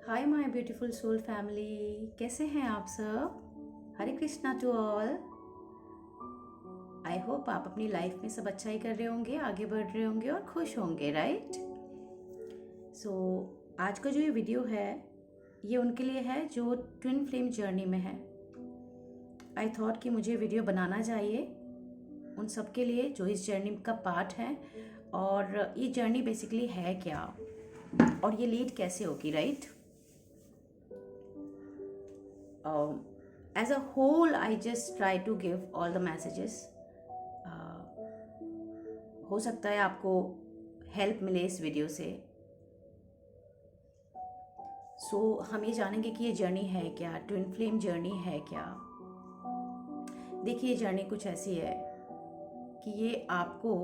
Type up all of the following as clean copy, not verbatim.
Hi my beautiful soul family, कैसे हैं आप सब। Hare Krishna to all. I hope आप अपनी लाइफ में सब अच्छा ही कर रहे होंगे, आगे बढ़ रहे होंगे और खुश होंगे, राइट। सो आज का जो ये वीडियो है ये उनके लिए है जो ट्विन फ्लेम जर्नी में है। आई थॉट कि मुझे वीडियो बनाना चाहिए उन सब के लिए जो इस जर्नी का पार्ट है, और ये जर्नी बेसिकली है क्या और ये लीड कैसे होगी, right. As a whole, I just try to give all the messages. हो सकता है आपको हेल्प मिले इस वीडियो से। हम ये जानेंगे कि ये जर्नी है क्या, ट्विन फ्लेम जर्नी है क्या। देखिए, ये जर्नी कुछ ऐसी है कि ये आपको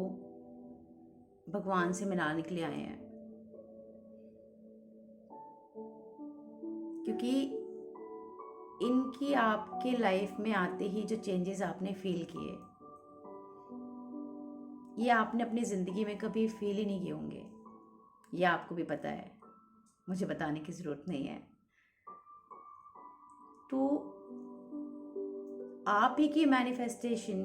भगवान से मिलाने के लिए आए हैं, क्योंकि इनकी आपके लाइफ में आते ही जो चेंजेस आपने फील किए, ये आपने अपनी ज़िंदगी में कभी फील ही नहीं किए होंगे। ये आपको भी पता है, मुझे बताने की ज़रूरत नहीं है। तो आप ही की मैनिफेस्टेशन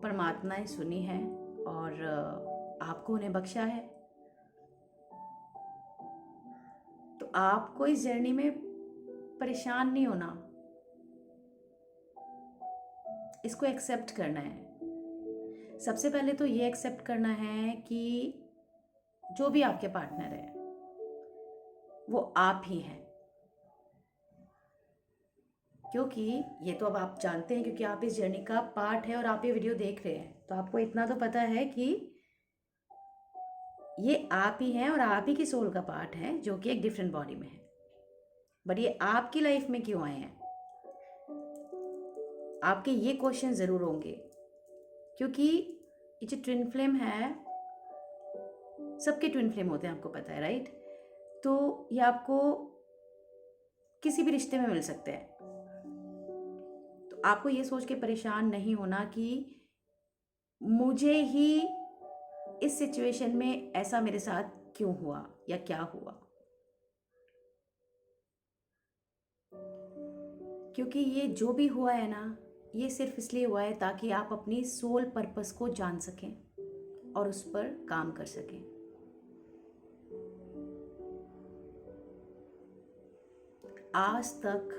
परमात्मा ने सुनी है और आपको उन्हें बख्शा है। तो आपको इस जर्नी में परेशान नहीं होना, इसको एक्सेप्ट करना है। सबसे पहले तो ये एक्सेप्ट करना है कि जो भी आपके पार्टनर है वो आप ही हैं, क्योंकि ये तो अब आप जानते हैं, क्योंकि आप इस जर्नी का पार्ट है और आप ये वीडियो देख रहे हैं, तो आपको इतना तो पता है कि ये आप ही हैं और आप ही की सोल का पार्ट है जो कि एक डिफरेंट बॉडी में है। बट ये आपकी लाइफ में क्यों आए हैं, आपके ये क्वेश्चन ज़रूर होंगे, क्योंकि ये जो ट्विन फ्लेम है, सबके ट्विन फ्लेम होते हैं, आपको पता है, राइट। तो ये आपको किसी भी रिश्ते में मिल सकते हैं। तो आपको ये सोच के परेशान नहीं होना कि मुझे ही इस सिचुएशन में ऐसा मेरे साथ क्यों हुआ या क्या हुआ, क्योंकि ये जो भी हुआ है ना, ये सिर्फ इसलिए हुआ है ताकि आप अपनी सोल पर्पस को जान सकें और उस पर काम कर सकें। आज तक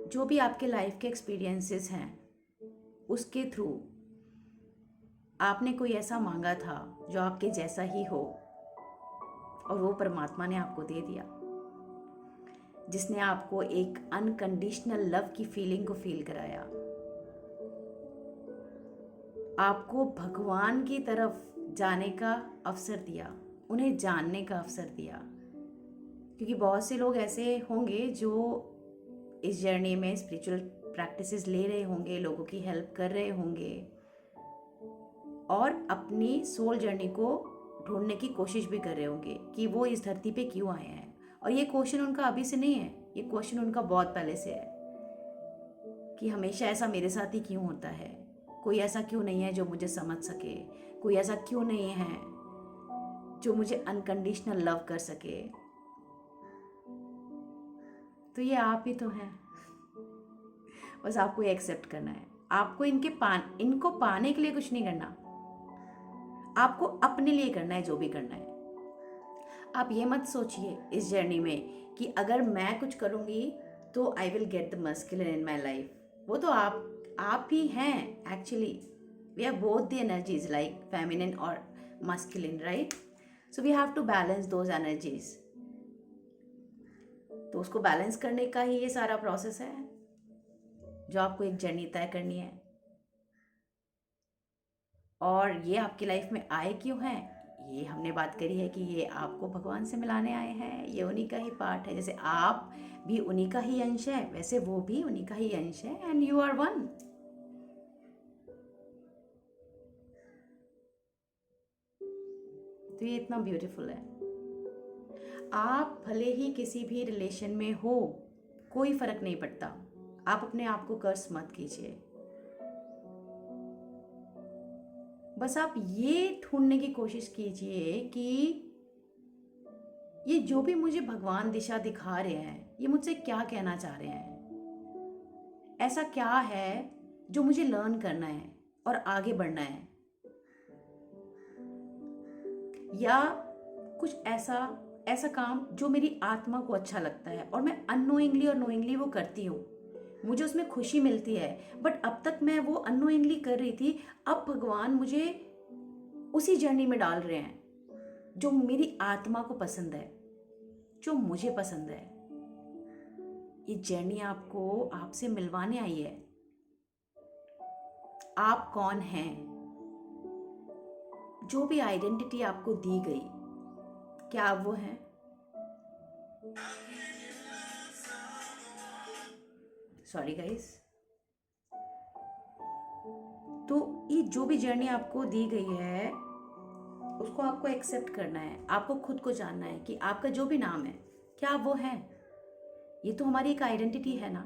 जो भी आपके लाइफ के एक्सपीरियंसेस हैं, उसके थ्रू आपने कोई ऐसा मांगा था जो आपके जैसा ही हो, और वो परमात्मा ने आपको दे दिया, जिसने आपको एक अनकंडीशनल लव की फीलिंग को फील कराया, आपको भगवान की तरफ जाने का अवसर दिया, उन्हें जानने का अवसर दिया। क्योंकि बहुत से लोग ऐसे होंगे जो इस जर्नी में स्पिरिचुअल प्रैक्टिसेस ले रहे होंगे, लोगों की हेल्प कर रहे होंगे और अपनी सोल जर्नी को ढूंढने की कोशिश भी कर रहे होंगे कि वो इस धरती पे क्यों आए हैं। और ये क्वेश्चन उनका अभी से नहीं है, ये क्वेश्चन उनका बहुत पहले से है कि हमेशा ऐसा मेरे साथ ही क्यों होता है, कोई ऐसा क्यों नहीं है जो मुझे समझ सके, कोई ऐसा क्यों नहीं है जो मुझे अनकंडीशनल लव कर सके। तो ये आप ही तो हैं, बस आपको ये एक्सेप्ट करना है। आपको इनको पाने के लिए कुछ नहीं करना, आपको अपने लिए करना है जो भी करना है। आप ये मत सोचिए इस जर्नी में कि अगर मैं कुछ करूँगी तो I will get the masculine in my life. वो तो आप ही हैं actually. We are both the energies like feminine और masculine, right. So we have to balance those energies. तो उसको बैलेंस करने का ही ये सारा प्रोसेस है जो आपको एक जर्नी तय करनी है। और ये आपकी लाइफ में आए क्यों हैं, ये हमने बात करी है कि ये आपको भगवान से मिलाने आए हैं, ये उन्हीं का ही पार्ट है। जैसे आप भी उन्हीं का ही अंश है, वैसे वो भी उन्हीं का ही अंश है, एंड यू आर वन। तो ये इतना ब्यूटीफुल है। आप भले ही किसी भी रिलेशन में हो, कोई फर्क नहीं पड़ता, आप अपने आप को कर्स मत कीजिए। बस आप ये ढूंढने की कोशिश कीजिए कि ये जो भी मुझे भगवान दिशा दिखा रहे हैं, ये मुझसे क्या कहना चाह रहे हैं। ऐसा क्या है जो मुझे लर्न करना है और आगे बढ़ना है, या कुछ ऐसा ऐसा काम जो मेरी आत्मा को अच्छा लगता है और मैं अननोइंगली और नोइंगली वो करती हूँ, मुझे उसमें खुशी मिलती है, बट अब तक मैं वो अननोइंगली कर रही थी। अब भगवान मुझे उसी जर्नी में डाल रहे हैं जो मेरी आत्मा को पसंद है, जो मुझे पसंद है। ये जर्नी आपको आपसे मिलवाने आई है। आप कौन हैं? जो भी आइडेंटिटी आपको दी गई, क्या आप वो हैं? Sorry guys. तो ये जो भी जर्नी आपको दी गई है, उसको आपको एक्सेप्ट करना है। आपको खुद को जानना है कि आपका जो भी नाम है, क्या आप वो हैं? ये तो हमारी एक आइडेंटिटी है ना।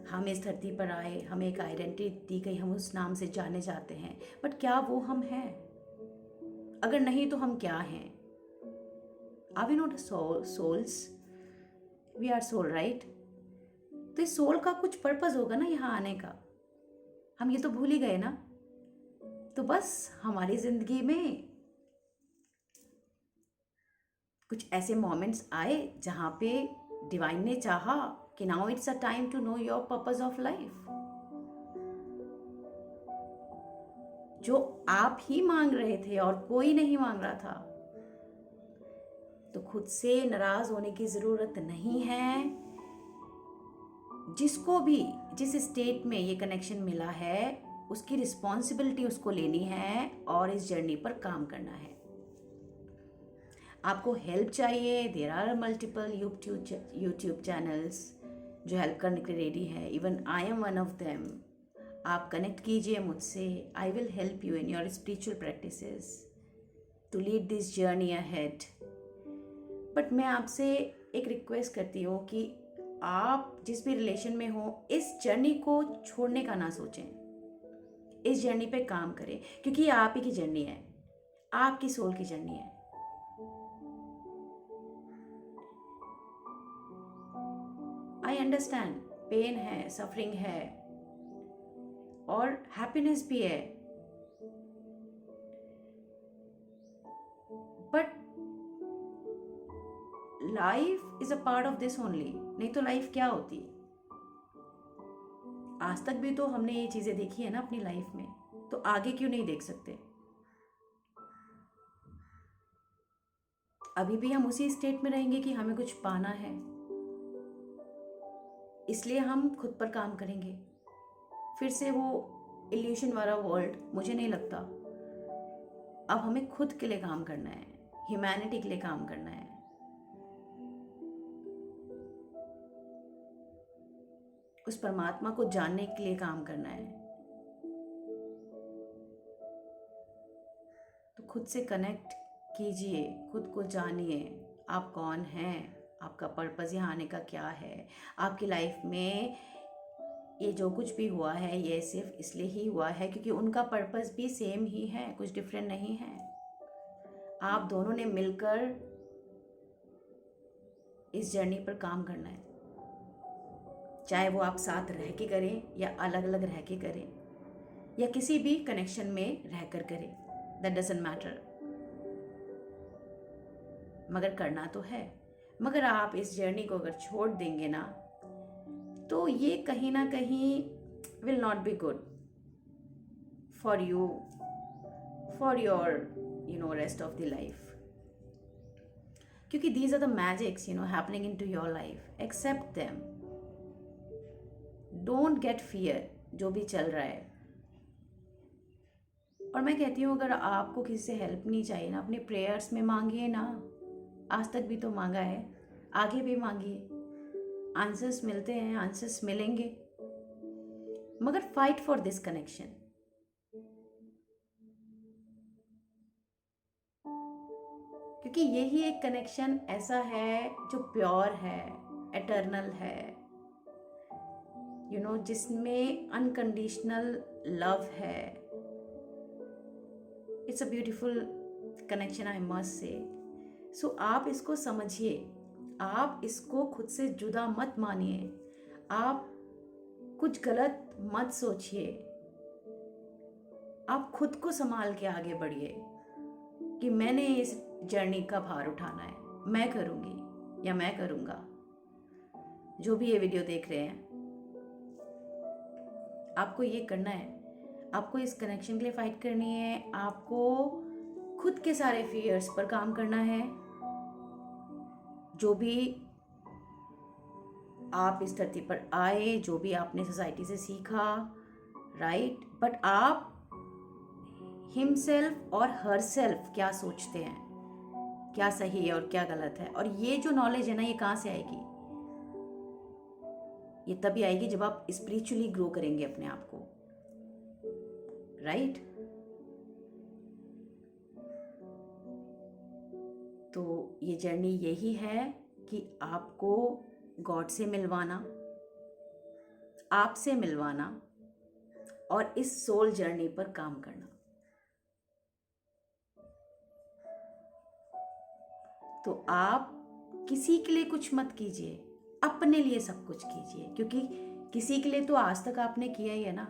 हम इस धरती पर आए, हमें एक आइडेंटिटी दी गई, हम उस नाम से जाने जाते हैं, बट क्या वो हम हैं? अगर नहीं तो हम क्या हैं? Are we not souls? We are soul, right? तो इस सोल का कुछ पर्पस होगा ना यहाँ आने का। हम ये तो भूल ही गए ना। तो बस हमारी जिंदगी में कुछ ऐसे मोमेंट्स आए जहाँ पे डिवाइन ने चाहा कि now it's a time to know your purpose of life, जो आप ही मांग रहे थे और कोई नहीं मांग रहा था। तो खुद से नाराज होने की जरूरत नहीं है। जिसको भी जिस स्टेट में ये कनेक्शन मिला है, उसकी रिस्पॉन्सिबिलिटी उसको लेनी है और इस जर्नी पर काम करना है। आपको हेल्प चाहिए, there are multiple YouTube channels जो हेल्प करने के लिए रेडी है। Even I am one of them. आप कनेक्ट कीजिए मुझसे। I will help you in your spiritual practices to lead this journey ahead. But मैं आपसे एक रिक्वेस्ट करती हूँ कि आप जिस भी रिलेशन में हो, इस जर्नी को छोड़ने का ना सोचें। इस जर्नी पे काम करें, क्योंकि ये आप ही की जर्नी है, आपकी सोल की जर्नी है। आई अंडरस्टैंड, पेन है, सफरिंग है और हैप्पीनेस भी है, but life is a part of this only. नहीं तो लाइफ क्या होती? आज तक भी तो हमने ये चीजें देखी है ना अपनी लाइफ में, तो आगे क्यों नहीं देख सकते? अभी भी हम उसी स्टेट में रहेंगे कि हमें कुछ पाना है, इसलिए हम खुद पर काम करेंगे। फिर से वो इल्यूशन वाला वर्ल्ड मुझे नहीं लगता। अब हमें खुद के लिए काम करना है, ह्यूमैनिटी के लिए काम करना है। उस परमात्मा को जानने के लिए काम करना है। तो खुद से कनेक्ट कीजिए, खुद को जानिए। आप कौन हैं? आपका पर्पस यहाँ आने का क्या है? आपकी लाइफ में ये जो कुछ भी हुआ है, ये सिर्फ इसलिए ही हुआ है क्योंकि उनका पर्पस भी सेम ही है, कुछ डिफरेंट नहीं है। आप दोनों ने मिलकर इस जर्नी पर काम करना है, चाहे वो आप साथ रह के करें या अलग अलग रह के करें या किसी भी कनेक्शन में रहकर करें, दैट डजंट मैटर। मगर करना तो है। मगर आप इस जर्नी को अगर छोड़ देंगे ना, तो ये कहीं ना कहीं will not be good for you, for your rest of the life. क्योंकि these are the magics happening into your life. Accept them. Don't get fear जो भी चल रहा है। और मैं कहती हूँ, अगर आपको किसी से हेल्प नहीं चाहिए ना, अपने प्रेयर्स में मांगिए ना। आज तक भी तो मांगा है, आगे भी मांगिए। आंसर्स मिलते हैं, आंसर्स मिलेंगे, मगर फाइट फॉर दिस कनेक्शन। क्योंकि यही एक कनेक्शन ऐसा है जो प्योर है, एटर्नल है, जिसमें अनकंडीशनल लव है, it's a beautiful connection, I must say. So आप इसको समझिए, आप इसको खुद से जुदा मत मानिए, आप कुछ गलत मत सोचिए, आप खुद को संभाल के आगे बढ़िए कि मैंने इस जर्नी का भार उठाना है, मैं करूँगी या मैं करूँगा। जो भी ये वीडियो देख रहे हैं, आपको ये करना है, आपको इस कनेक्शन के लिए फाइट करनी है, आपको खुद के सारे फियर्स पर काम करना है। जो भी आप इस धरती पर आए, जो भी आपने सोसाइटी से सीखा, राइट, बट आप हिमसेल्फ और हर सेल्फ क्या सोचते हैं, क्या सही है और क्या गलत है। और ये जो नॉलेज है ना, ये कहाँ से आएगी? ये तभी आएगी जब आप स्पिरिचुअली ग्रो करेंगे अपने आप को, राइट। तो ये जर्नी यही है कि आपको गॉड से मिलवाना, आपसे मिलवाना और इस सोल जर्नी पर काम करना। तो आप किसी के लिए कुछ मत कीजिए, अपने लिए सब कुछ कीजिए, क्योंकि किसी के लिए तो आज तक आपने किया ही है ना।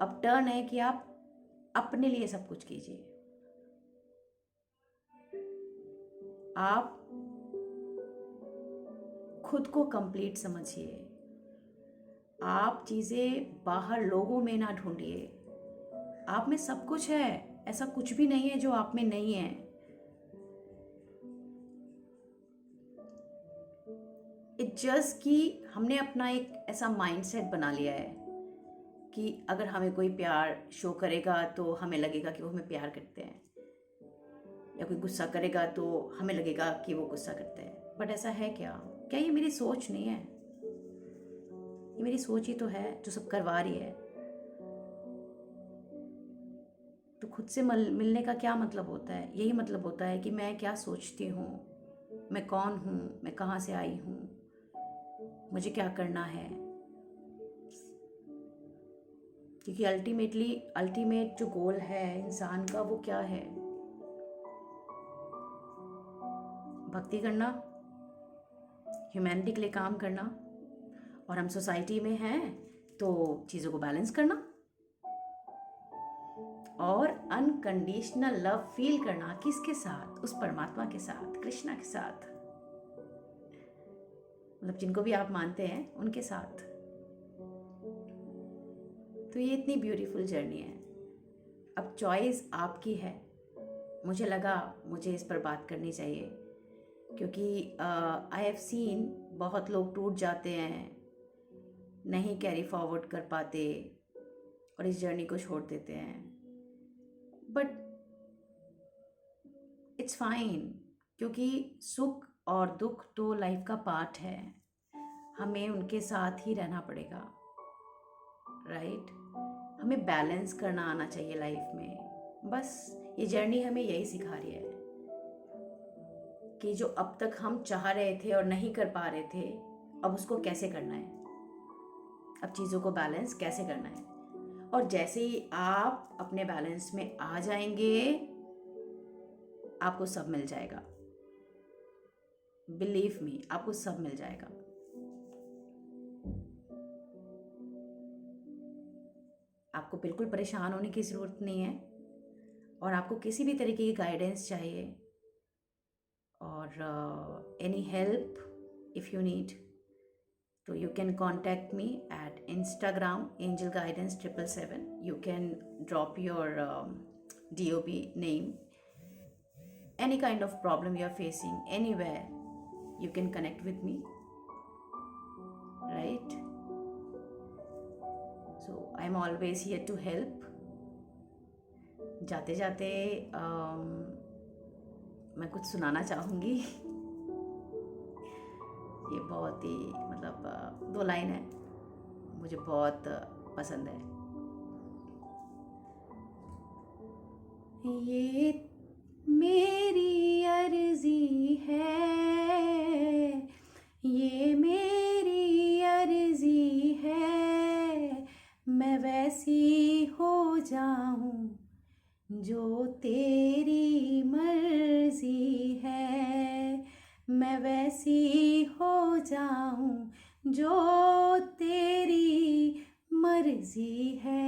अब टर्न है कि आप अपने लिए सब कुछ कीजिए। आप खुद को कंप्लीट समझिए, आप चीज़ें बाहर लोगों में ना ढूंढिए। आप में सब कुछ है, ऐसा कुछ भी नहीं है जो आप में नहीं है। इट जस्ट कि हमने अपना एक ऐसा माइंडसेट बना लिया है कि अगर हमें कोई प्यार शो करेगा तो हमें लगेगा कि वो हमें प्यार करते हैं, या कोई गुस्सा करेगा तो हमें लगेगा कि वो गुस्सा करते हैं। बट ऐसा है क्या? क्या ये मेरी सोच नहीं है? ये मेरी सोच ही तो है जो सब करवा रही है। तो खुद से मिलने का क्या मतलब होता है? यही मतलब होता है कि मैं क्या सोचती हूँ, मैं कौन हूँ, मैं कहाँ से आई हूँ, मुझे क्या करना है। क्योंकि अल्टीमेट जो गोल है इंसान का, वो क्या है? भक्ति करना, ह्यूमैनिटी के लिए काम करना, और हम सोसाइटी में हैं तो चीज़ों को बैलेंस करना और अनकंडीशनल लव फील करना। किसके साथ? उस परमात्मा के साथ, कृष्णा के साथ, मतलब जिनको भी आप मानते हैं उनके साथ। तो ये इतनी ब्यूटीफुल जर्नी है। अब चॉइस आपकी है। मुझे लगा मुझे इस पर बात करनी चाहिए, क्योंकि आई हैव सीन बहुत लोग टूट जाते हैं, नहीं कैरी फॉरवर्ड कर पाते और इस जर्नी को छोड़ देते हैं। बट इट्स फाइन, क्योंकि सुख और दुख तो लाइफ का पार्ट है, हमें उनके साथ ही रहना पड़ेगा, राइट। हमें बैलेंस करना आना चाहिए लाइफ में। बस ये जर्नी हमें यही सिखा रही है कि जो अब तक हम चाह रहे थे और नहीं कर पा रहे थे, अब उसको कैसे करना है, अब चीज़ों को बैलेंस कैसे करना है। और जैसे ही आप अपने बैलेंस में आ जाएंगे, आपको सब मिल जाएगा। बिलीव मी, आपको सब मिल जाएगा। आपको बिल्कुल परेशान होने की ज़रूरत नहीं है, और आपको किसी भी तरीके की गाइडेंस चाहिए और any help if you need, तो you can contact me at Instagram Angel Guidance 777. You can drop your DOB name, any kind of problem you are facing anywhere, you can connect with me, right? So I'm always here to help. जाते जाते मैं कुछ सुनाना चाहूँगी। ये बहुत ही मतलब 2 line है, मुझे बहुत पसंद है। ये मेरी अर्जी है, ये मेरी अर्जी है, मैं वैसी हो जाऊं जो तेरी मर्जी है मैं वैसी हो जाऊं जो तेरी मर्जी है.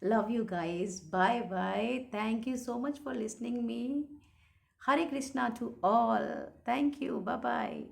Love you guys. Bye bye. Thank you so much for listening me. Hare Krishna to all. Thank you. Bye bye.